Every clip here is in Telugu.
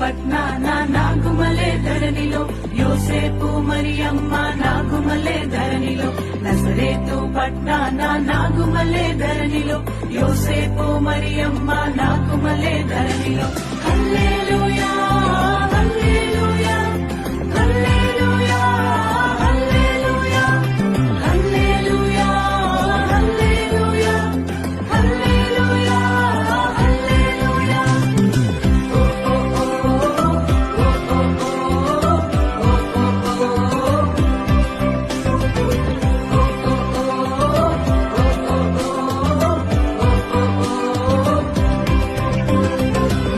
పట్నాన నాగుమలే ధరణిలో, యోసేపు మరియమ్మ నాగుమలే ధరణిలో. నజరేతు పట్నాన నాగుమలే ధరణిలో, యోసేపు మరియమ్మ నాగుమలే ధరణిలో. హల్లెలూయా హల్లెలూయా హల్లెలూయా హల్లెలూయా హల్లెలూయా హల్లెలూయా హల్లెలూయా హల్లెలూయా.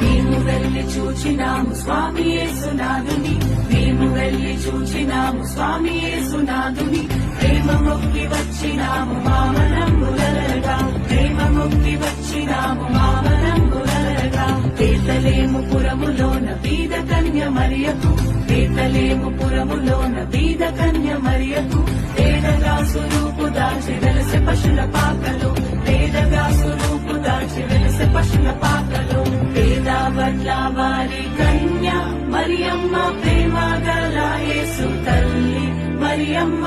మేము వెళ్ళి చూచినాము స్వామి యేసునాథుని, మేము వెళ్ళి చూచినాము స్వామి యేసునాథుని. ప్రేమ మొక్కి వచ్చినాము మామనంబులరగా, ప్రేమ మొక్కి వచ్చినాము మామనంబులరగా. బేతలేము పురములోన బీద కన్య మరియకు, బేతలేము పురములోన బీద కన్య మరియకు. పేదగా స్వరూపు దాచి వెలసె పశుల పాకలో, పేదగా స్వరూపు దాచి వెలసె పశుల పాకలో. పేద వడ్ల వారి కన్య మరియమ్మ, ప్రేమ గల యేసు తల్లి మరియమ్మ,